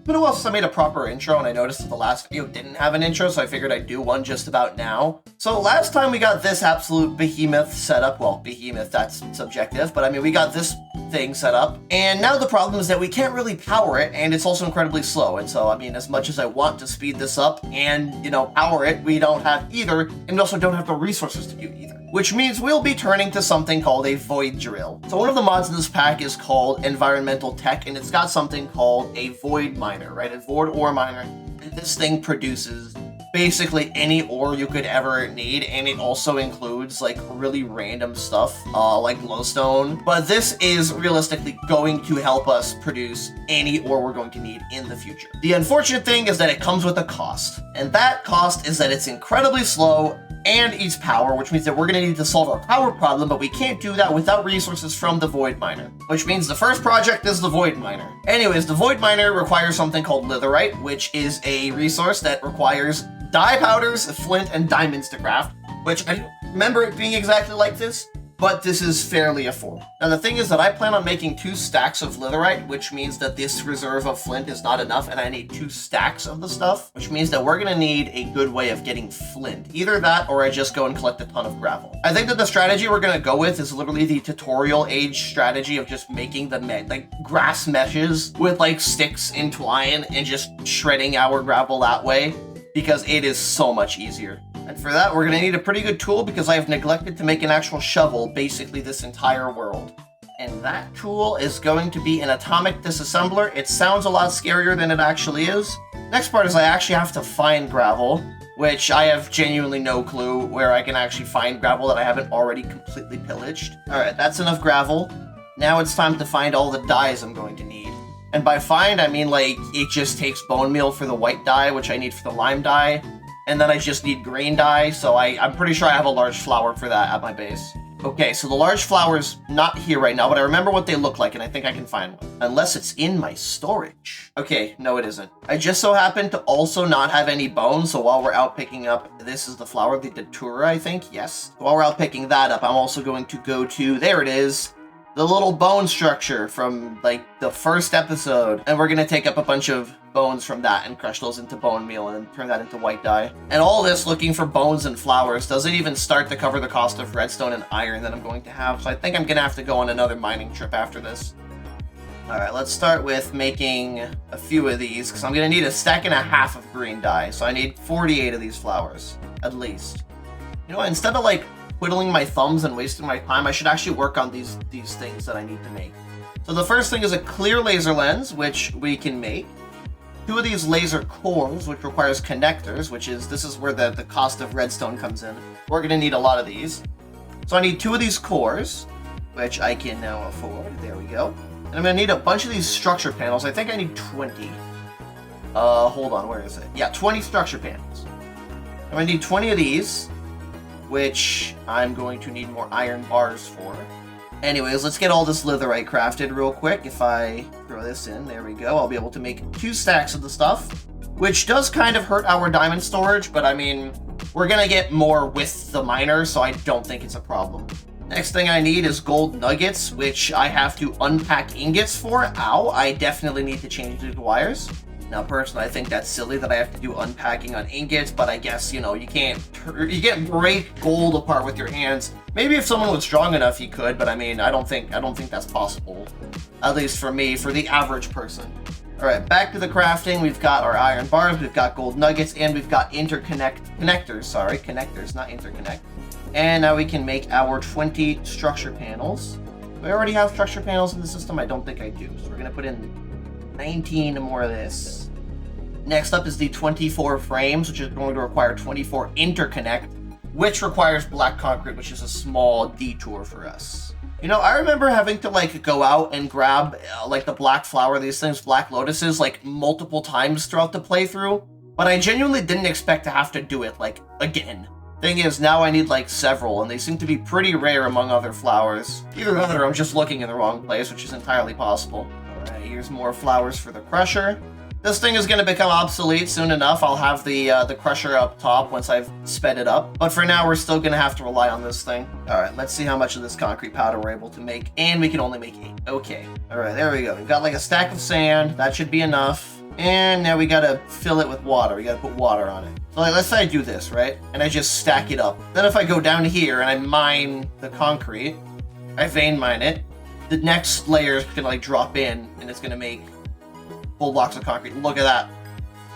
been a while since I made a proper intro, and I noticed that the last video didn't have an intro, so I figured I'd do one just about now. So last time we got this absolute behemoth set up. Well, behemoth, that's subjective, but I mean, we got this thing set up, and now the problem is that we can't really power it, and it's also incredibly slow. And so, I mean, as much as I want to speed this up and, you know, power it, we don't have either, and we also don't have the resources to do either. Which means we'll be turning to something called a void drill. So one of the mods in this pack is called environmental tech, and it's got something called a void miner, right? A void ore miner. And this thing produces basically any ore you could ever need, and it also includes like really random stuff, like glowstone. But this is realistically going to help us produce any ore we're going to need in the future. The unfortunate thing is that it comes with a cost, and that cost is that it's incredibly slow and eats power, which means that we're going to need to solve our power problem, but we can't do that without resources from the void miner, which means the first project is the void miner. Anyways, the void miner requires something called litherite, which is a resource that requires dye powders, flint, and diamonds to craft, which I don't remember it being exactly like this, but this is fairly affordable. Now the thing is that I plan on making 2 stacks of litherite, which means that this reserve of flint is not enough, and I need 2 stacks of the stuff, which means that we're gonna need a good way of getting flint. Either that, or I just go and collect a ton of gravel. I think that the strategy we're gonna go with is literally the tutorial age strategy of just making the like grass meshes with like sticks in twine and just shredding our gravel that way, because it is so much easier. And for that, we're gonna need a pretty good tool because I have neglected to make an actual shovel basically this entire world. And that tool is going to be an atomic disassembler. It sounds a lot scarier than it actually is. Next part is I actually have to find gravel, which I have genuinely no clue where I can actually find gravel that I haven't already completely pillaged. All right, that's enough gravel. Now it's time to find all the dyes I'm going to need. And by find, I mean like it just takes bone meal for the white dye, which I need for the lime dye. And then I just need green dye, so I'm pretty sure I have a large flower for that at my base. Okay, so the large flower's not here right now, but I remember what they look like, and I think I can find one. Unless it's in my storage. Okay, no it isn't. I just so happen to also not have any bones, so while we're out picking up, this is the flower, the datura, I think, yes. So while we're out picking that up, I'm also going to go to, there it is, the little bone structure from, like, the first episode. And we're gonna take up a bunch of bones from that and crush those into bone meal and turn that into white dye. And all this looking for bones and flowers doesn't even start to cover the cost of redstone and iron that I'm going to have. So I think I'm gonna have to go on another mining trip after this. Alright, let's start with making a few of these, because I'm gonna need a stack and a half of green dye. So I need 48 of these flowers, at least. You know what, instead of like twiddling my thumbs and wasting my time, I should actually work on these things that I need to make. So the first thing is a clear laser lens, which we can make. 2 of these laser cores, which requires connectors, this is where the cost of redstone comes in. We're gonna need a lot of these. So I need 2 of these cores, which I can now afford. There we go. And I'm gonna need a bunch of these structure panels. I think I need 20. Hold on, where is it? Yeah, 20 structure panels. I'm gonna need 20 of these, which I'm going to need more iron bars for. Anyways, let's get all this litherite crafted real quick. If I throw this in, there we go. I'll be able to make 2 stacks of the stuff, which does kind of hurt our diamond storage, but I mean, we're gonna get more with the miner, so I don't think it's a problem. Next thing I need is gold nuggets, which I have to unpack ingots for. Ow, I definitely need to change these wires. Now, personally, I think that's silly that I have to do unpacking on ingots, but I guess, you know, you can't break gold apart with your hands. Maybe if someone was strong enough, he could, but I mean, I don't think that's possible. At least for me, for the average person. All right, back to the crafting. We've got our iron bars, we've got gold nuggets, and we've got connectors, not interconnect. And now we can make our 20 structure panels. Do I already have structure panels in the system? I don't think I do, so we're gonna put in 19 more of this. Next up is the 24 frames, which is going to require 24 interconnect, which requires black concrete, which is a small detour for us. You know, I remember having to like go out and grab like the black flower, these things, black lotuses, like multiple times throughout the playthrough, but I genuinely didn't expect to have to do it like again. Thing is, now I need like several, and they seem to be pretty rare among other flowers. Either that or I'm just looking in the wrong place, which is entirely possible. Alright, here's more flowers for the crusher. This thing is going to become obsolete soon enough. I'll have the crusher up top once I've sped it up. But for now, we're still going to have to rely on this thing. Alright, let's see how much of this concrete powder we're able to make. And we can only make 8. Okay. Alright, there we go. We've got like a stack of sand. That should be enough. And now we gotta fill it with water. We gotta put water on it. So like, let's say I do this, right? And I just stack it up. Then if I go down here and I mine the concrete, I vein mine it, the next layer is gonna like drop in and it's gonna make full blocks of concrete. Look at that.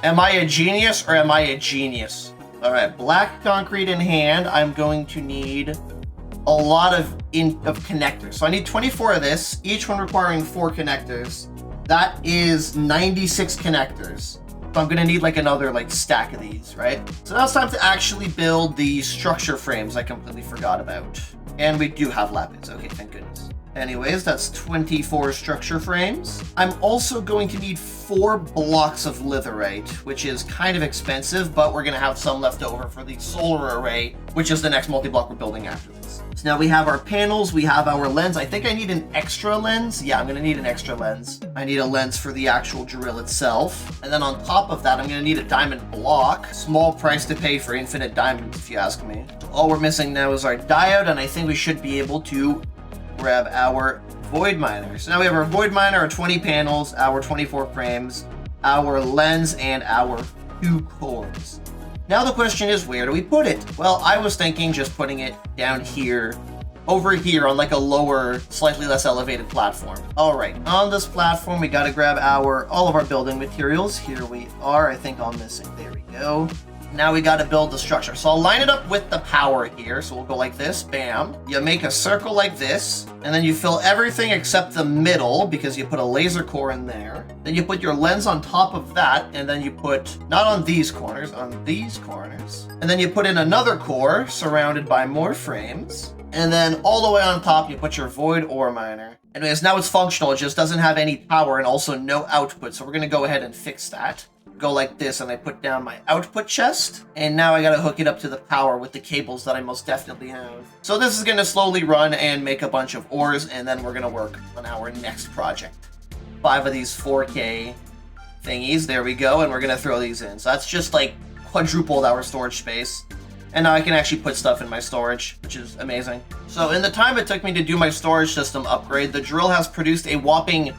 Am I a genius or am I a genius? All right, black concrete in hand. I'm going to need a lot of connectors. So I need 24 of this, each one requiring 4 connectors. That is 96 connectors. So I'm gonna need like another like stack of these, right? So now it's time to actually build the structure frames I completely forgot about. And we do have lapis, okay, thank goodness. Anyways, that's 24 structure frames. I'm also going to need 4 blocks of litherite, which is kind of expensive, but we're gonna have some left over for the solar array, which is the next multi-block we're building after this. So now we have our panels, we have our lens. I think I need an extra lens. Yeah, I'm gonna need an extra lens. I need a lens for the actual drill itself. And then on top of that, I'm gonna need a diamond block. Small price to pay for infinite diamonds, if you ask me. So all we're missing now is our diode, and I think we should be able to grab our void miner. So now we have our void miner, our 20 panels, our 24 frames, our lens, and our 2 cores. Now the question is, where do we put it? Well, I was thinking just putting it down here, over here on like a lower, slightly less elevated platform. All right, on this platform, we gotta grab all of our building materials. Here we are. I think I'm missing. There we go. Now we got to build the structure. So I'll line it up with the power here. So we'll go like this, bam. You make a circle like this, and then you fill everything except the middle because you put a laser core in there. Then you put your lens on top of that, and then you put, not on these corners, on these corners. And then you put in another core surrounded by more frames. And then all the way on top, you put your void ore miner. Anyways, now it's functional. It just doesn't have any power and also no output. So we're going to go ahead and fix that. Go like this, and I put down my output chest, and now I gotta hook it up to the power with the cables that I most definitely have. So this is gonna slowly run and make a bunch of ores, and then we're gonna work on our next project. 5 of these 4K thingies, there we go, and we're gonna throw these in. So that's just like quadrupled our storage space. And now I can actually put stuff in my storage, which is amazing. So in the time it took me to do my storage system upgrade, the drill has produced a whopping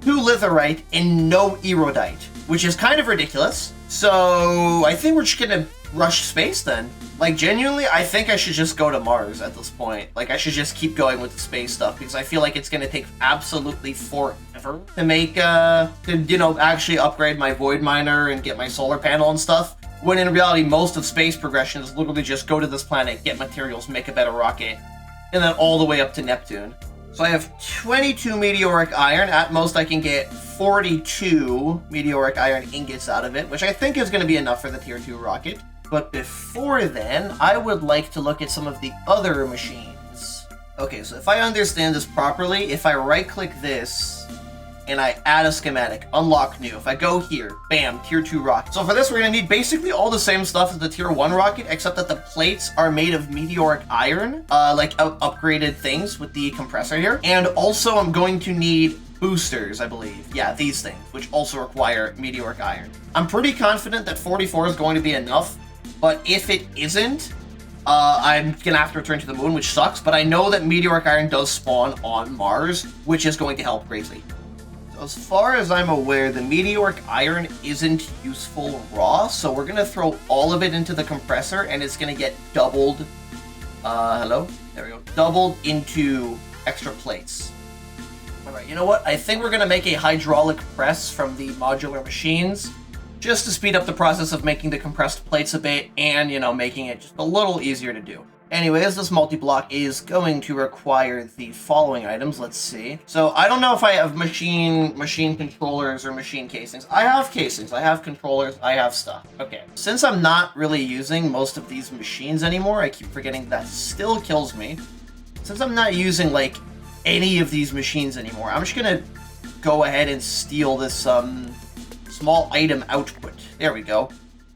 2 litherite and no erudite, which is kind of ridiculous. So I think we're just gonna rush space then. Like genuinely, I think I should just go to Mars at this point. Like I should just keep going with the space stuff because I feel like it's gonna take absolutely forever to make, actually upgrade my void miner and get my solar panel and stuff. When in reality, most of space progression is literally just go to this planet, get materials, make a better rocket, and then all the way up to Neptune. So I have 22 meteoric iron. At most, I can get 42 meteoric iron ingots out of it, which I think is going to be enough for the Tier 2 rocket. But before then, I would like to look at some of the other machines. Okay, so if I understand this properly, if I right-click this, and I add a schematic, unlock new. If I go here, bam, Tier 2 rocket. So for this, we're gonna need basically all the same stuff as the Tier 1 rocket, except that the plates are made of meteoric iron, upgraded things with the compressor here. And also I'm going to need boosters, I believe. Yeah, these things, which also require meteoric iron. I'm pretty confident that 44 is going to be enough, but if it isn't, I'm gonna have to return to the moon, which sucks, but I know that meteoric iron does spawn on Mars, which is going to help greatly. As far as I'm aware, the meteoric iron isn't useful raw, so we're gonna throw all of it into the compressor, and it's gonna get doubled. Hello? There we go. Doubled into extra plates. Alright, you know what? I think we're gonna make a hydraulic press from the modular machines, just to speed up the process of making the compressed plates a bit, and, making it just a little easier to do. Anyways, this multi-block is going to require the following items. Let's see. So I don't know if I have machine controllers or machine casings. I have casings, I have controllers, I have stuff. Okay. Since I'm not really using most of these machines anymore, I keep forgetting that still kills me. Since I'm not using like any of these machines anymore, I'm just gonna go ahead and steal this small item output. There we go.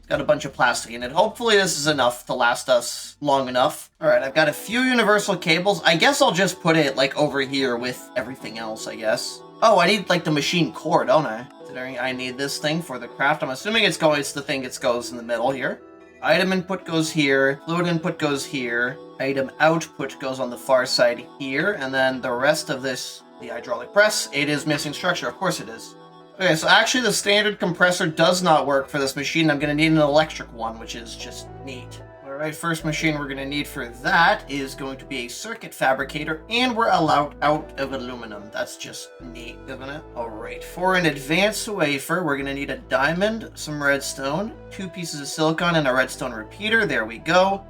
Got a bunch of plastic in it. Hopefully this is enough to last us long enough. Alright, I've got a few universal cables. I guess I'll just put it like over here with everything else, I guess. Oh, I need like the machine core, don't I? Considering I need this thing for the craft. I'm assuming it's the thing that goes in the middle here. Item input goes here. Fluid input goes here. Item output goes on the far side here. And then the rest of this, the hydraulic press, it is missing structure. Of course it is. Okay, so actually the standard compressor does not work for this machine. I'm going to need an electric one, which is just neat. Alright, first machine we're going to need for that is going to be a circuit fabricator, and we're allowed out of aluminum. That's just neat, isn't it? Alright, for an advanced wafer, we're going to need a diamond, some redstone, 2 pieces of silicon, and a redstone repeater. There we go.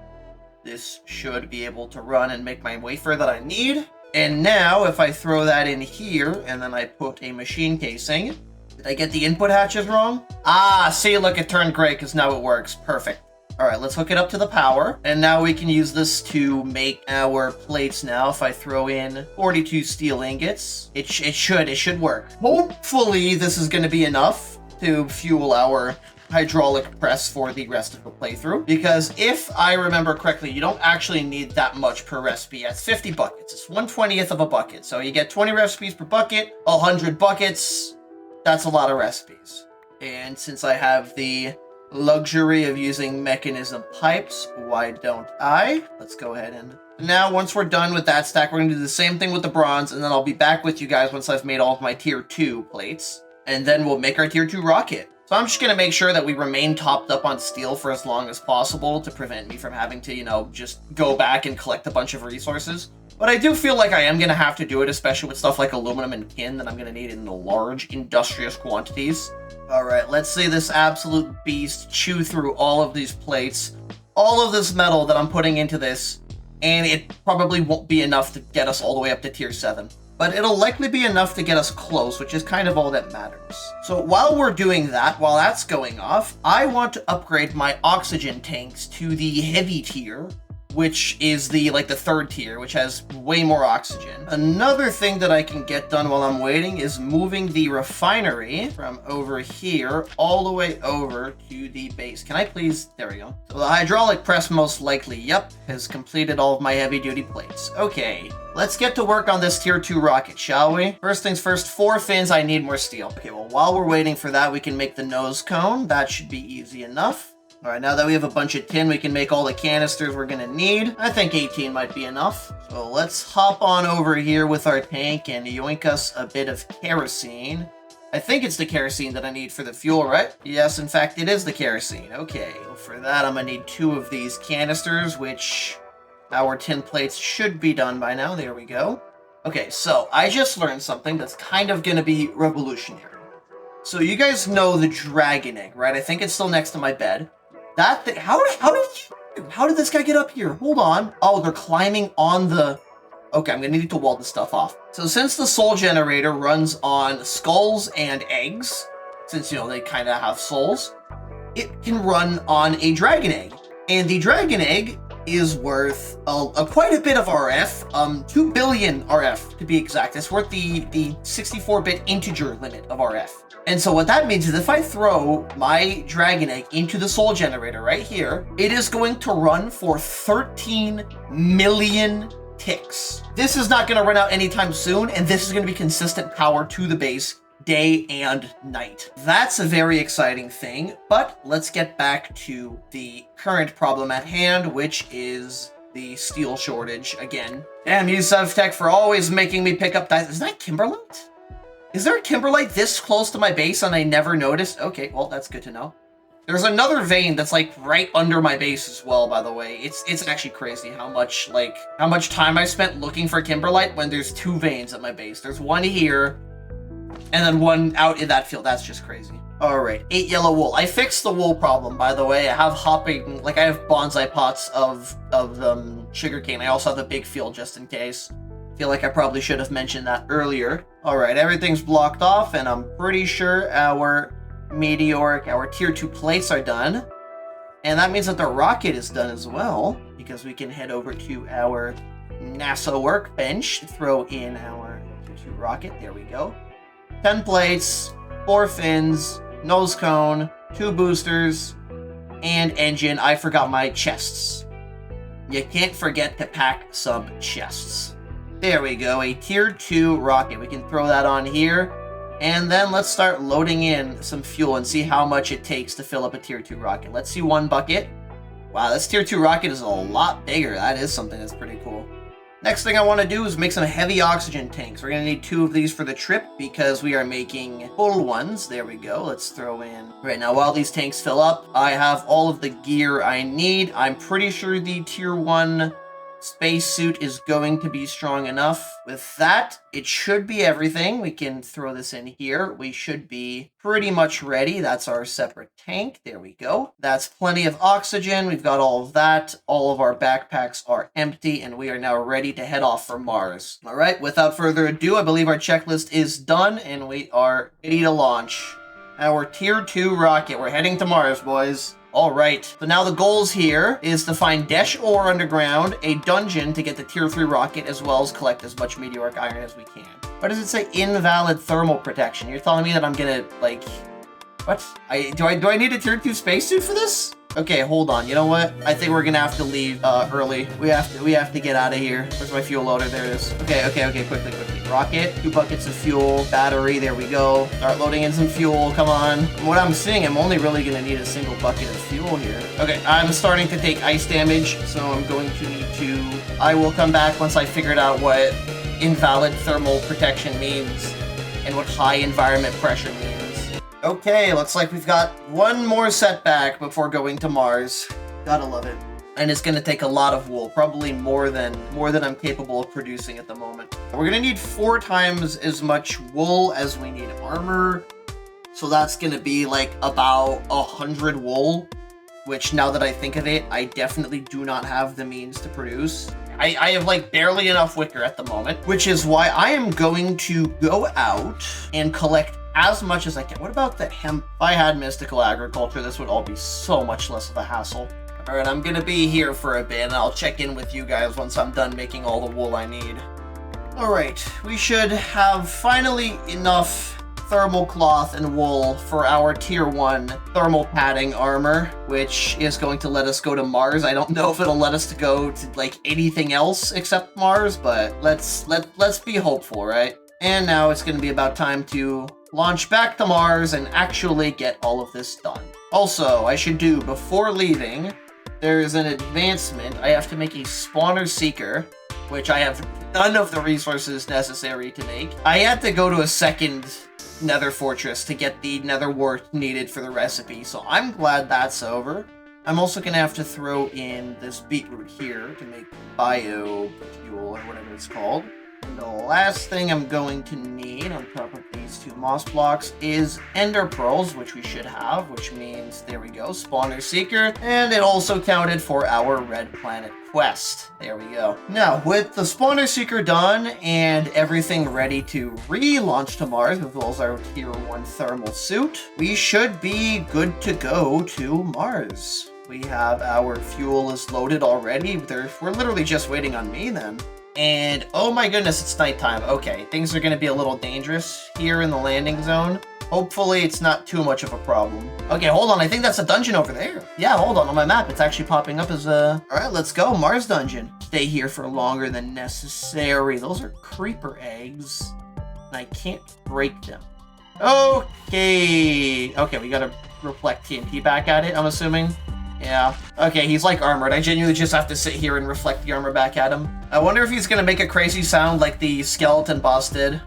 This should be able to run and make my wafer that I need. And now, if I throw that in here, and then I put a machine casing... Did I get the input hatches wrong? Ah, see, look, it turned gray because now it works. Perfect. All right, let's hook it up to the power. And now we can use this to make our plates now. If I throw in 42 steel ingots, it should work. Hopefully, this is going to be enough to fuel our hydraulic press for the rest of the playthrough. Because if I remember correctly, you don't actually need that much per recipe. It's 50 buckets. It's 1/20th of a bucket. So you get 20 recipes per bucket, 100 buckets. That's a lot of recipes. And since I have the luxury of using mechanism pipes, why don't I? Let's go ahead and... Now, once we're done with that stack, we're going to do the same thing with the bronze, and then I'll be back with you guys once I've made all of my tier 2 plates. And then we'll make our tier 2 rocket. So I'm just going to make sure that we remain topped up on steel for as long as possible to prevent me from having to, you know, just go back and collect a bunch of resources. But I do feel like I am going to have to do it, especially with stuff like aluminum and tin that I'm going to need in large, industrious quantities. Alright, let's see this absolute beast chew through all of these plates, all of this metal that I'm putting into this, and it probably won't be enough to get us all the way up to tier 7. But it'll likely be enough to get us close, which is kind of all that matters. So while we're doing that, while that's going off, I want to upgrade my oxygen tanks to the heavy tier, which is the 3rd tier, which has way more oxygen. Another thing that I can get done while I'm waiting is moving the refinery from over here all the way over to the base. Can I please? There we go. So the hydraulic press most likely, yep, has completed all of my heavy duty plates. Okay, let's get to work on this tier 2 rocket, shall we? First things first, 4 fins, I need more steel. Okay, well, while we're waiting for that, we can make the nose cone. That should be easy enough. Alright, now that we have a bunch of tin, we can make all the canisters we're gonna need. I think 18 might be enough. So let's hop on over here with our tank and yoink us a bit of kerosene. I think it's the kerosene that I need for the fuel, right? Yes, in fact, it is the kerosene. Okay, well, for that, I'm gonna need 2 of these canisters, which our tin plates should be done by now. There we go. Okay, so I just learned something that's kind of gonna be revolutionary. So you guys know the dragon egg, right? I think it's still next to my bed. That thing, how did this guy get up here? Hold on. Oh, they're climbing on the... Okay, I'm gonna need to wall this stuff off. So since the soul generator runs on skulls and eggs, since, you know, they kind of have souls, it can run on a dragon egg. And the dragon egg is worth quite a bit of RF, 2 billion RF to be exact. It's worth the 64-bit integer limit of RF. And so what that means is if I throw my dragon egg into the soul generator right here, it is going to run for 13 million ticks. This is not going to run out anytime soon, and this is going to be consistent power to the base day and night. That's a very exciting thing, but let's get back to the current problem at hand, which is the steel shortage again. Damn you, Sevtech, for always making me pick up that. Is that kimberlite? Is there a kimberlite this close to my base and I never noticed? Okay, well, that's good to know. There's another vein that's like right under my base as well, by the way. It's actually crazy how much time I spent looking for kimberlite when there's 2 veins at my base. There's one here and then one out in that field. That's just crazy. All right, 8 yellow wool. I fixed the wool problem, by the way. I have hopping, I have bonsai pots of sugarcane. I also have the big field just in case. Feel like I probably should have mentioned that earlier. All right, everything's blocked off, and I'm pretty sure our tier 2 plates are done. And that means that the rocket is done as well, because we can head over to our NASA workbench to throw in our tier 2 rocket. There we go. 10 plates, 4 fins, nose cone, 2 boosters, and engine. I forgot my chests. You can't forget to pack some chests. There we go, a tier 2 rocket. We can throw that on here. And then let's start loading in some fuel and see how much it takes to fill up a tier 2 rocket. Let's see 1 bucket. Wow, this tier 2 rocket is a lot bigger. That is something that's pretty cool. Next thing I want to do is make some heavy oxygen tanks. We're going to need 2 of these for the trip because we are making full ones. There we go. Let's throw in. Right now, while these tanks fill up, I have all of the gear I need. I'm pretty sure the tier 1 spacesuit is going to be strong enough. With that, it should be everything. We can throw this in here. We should be pretty much ready. That's our separate tank. There we go. That's plenty of oxygen. We've got all of that. All of our backpacks are empty, and we are now ready to head off for Mars. All right, without further ado, I believe our checklist is done, and we are ready to launch our tier 2 rocket. We're heading to Mars, boys. Alright, so now the goals here is to find Desh ore underground, a dungeon to get the tier 3 rocket, as well as collect as much meteoric iron as we can. Why does it say invalid thermal protection? You're telling me that I'm gonna, like... What? Do I need a tier 2 spacesuit for this? Okay, hold on. You know what? I think we're gonna have to leave early. We have to get out of here. Where's my fuel loader? There it is. Okay, quickly. Rocket, 2 buckets of fuel, battery, there we go. Start loading in some fuel, come on. From what I'm seeing, I'm only really gonna need a single bucket of fuel here. Okay, I'm starting to take ice damage, so I'm going to need to... I will come back once I figured out what invalid thermal protection means and what high environment pressure means. Okay, looks like we've got one more setback before going to Mars. Gotta love it. And it's gonna take a lot of wool, probably more than I'm capable of producing at the moment. We're gonna need 4 times as much wool as we need armor. So that's gonna be like about 100 wool, which now that I think of it, I definitely do not have the means to produce. I have like barely enough wicker at the moment, which is why I am going to go out and collect as much as I can. What about the hemp? If I had mystical agriculture, this would all be so much less of a hassle. Alright, I'm gonna be here for a bit, and I'll check in with you guys once I'm done making all the wool I need. Alright, we should have finally enough thermal cloth and wool for our tier 1 thermal padding armor, which is going to let us go to Mars. I don't know if it'll let us to go to like anything else except Mars, but let's be hopeful, right? And now it's going to be about time to launch back to Mars and actually get all of this done. Also, I should do, before leaving, there's an advancement. I have to make a spawner seeker, which I have none of the resources necessary to make. I had to go to a second nether fortress to get the nether wart needed for the recipe, so I'm glad that's over. I'm also going to have to throw in this beetroot here to make biofuel or whatever it's called. And the last thing I'm going to need on top of these 2 moss blocks is ender pearls, which we should have, which means, there we go, spawner seeker, and it also counted for our red planet quest. There we go. Now, with the spawner seeker done and everything ready to relaunch to Mars, as well as our tier 1 thermal suit, we should be good to go to Mars. We have our fuel is loaded already. We're literally just waiting on me then. And oh my goodness, it's nighttime. Okay, things are going to be a little dangerous here in the landing zone. Hopefully it's not too much of a problem. Okay, hold on. I think that's a dungeon over there. Yeah, hold on. On my map, it's actually popping up as a... Alright, let's go. Mars dungeon. Stay here for longer than necessary. Those are creeper eggs. And I can't break them. Okay. Okay, we gotta reflect TNT back at it, I'm assuming. Yeah. Okay, he's like armored. I genuinely just have to sit here and reflect the armor back at him. I wonder if he's gonna make a crazy sound like the skeleton boss did.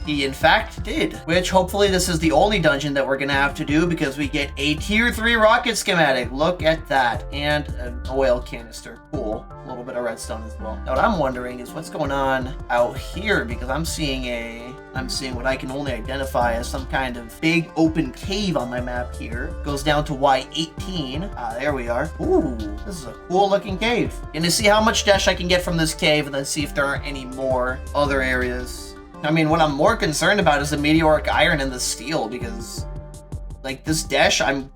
He in fact did, which hopefully this is the only dungeon that we're gonna have to do because we get a tier 3 rocket schematic. Look at that. And an oil canister. Cool. A little bit of redstone as well. Now what I'm wondering is what's going on out here because I'm seeing what I can only identify as some kind of big open cave on my map here. Goes down to Y18. Ah, there we are. Ooh, this is a cool looking cave. Gonna see how much dash I can get from this cave and then see if there aren't any more other areas. I mean, what I'm more concerned about is the meteoric iron and the steel, because, like, this dash, I'm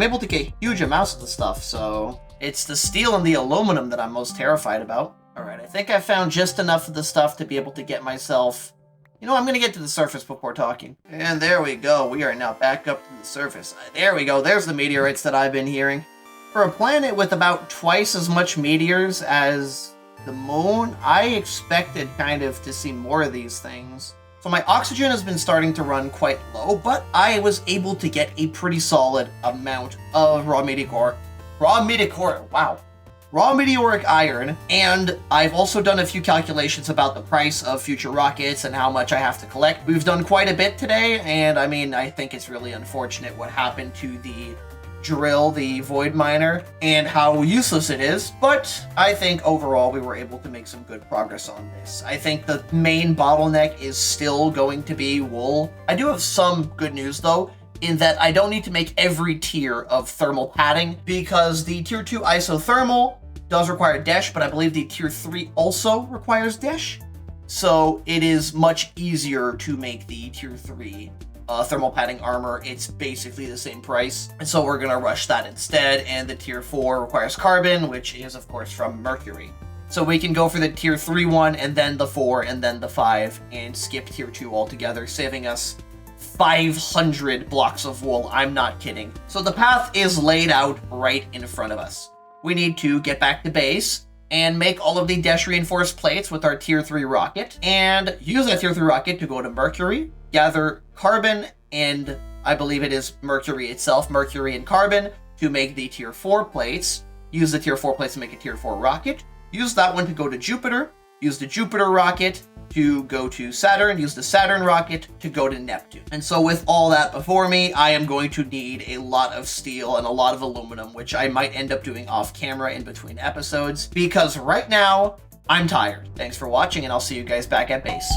able to get huge amounts of the stuff, so it's the steel and the aluminum that I'm most terrified about. Alright, I think I found just enough of the stuff to be able to get myself... You know, I'm gonna get to the surface before talking. And there we go, we are now back up to the surface. There we go, there's the meteorites that I've been hearing. For a planet with about twice as much meteors as the moon, I expected kind of to see more of these things. So my oxygen has been starting to run quite low, but I was able to get a pretty solid amount of raw meteor Raw meteoric, wow. Raw meteoric iron, and I've also done a few calculations about the price of future rockets and how much I have to collect. We've done quite a bit today, and I mean, I think it's really unfortunate what happened to the drill, the void miner, and how useless it is, but I think overall we were able to make some good progress on this. I think the main bottleneck is still going to be wool. I do have some good news though, in that I don't need to make every tier of thermal padding, because the tier 2 isothermal does require dash, but I believe the tier 3 also requires dash. So it is much easier to make the tier 3 thermal padding armor. It's basically the same price, and so we're gonna rush that instead. And the tier 4 requires carbon, which is of course from mercury. So we can go for the tier 3 one, and then the 4, and then the 5, and skip tier 2 altogether, saving us 500 blocks of wool. I'm not kidding. So the path is laid out right in front of us. We need to get back to base and make all of the dash reinforced plates with our tier 3 rocket, and use that tier 3 rocket to go to mercury, gather carbon, and I believe it is mercury itself, mercury and carbon, to make the tier 4 plates. Use the tier 4 plates to make a tier 4 rocket. Use that one to go to Jupiter. Use the Jupiter rocket to go to Saturn. Use the Saturn rocket to go to Neptune. And so with all that before me, I am going to need a lot of steel and a lot of aluminum, which I might end up doing off camera in between episodes, because right now I'm tired. Thanks for watching, and I'll see you guys back at base.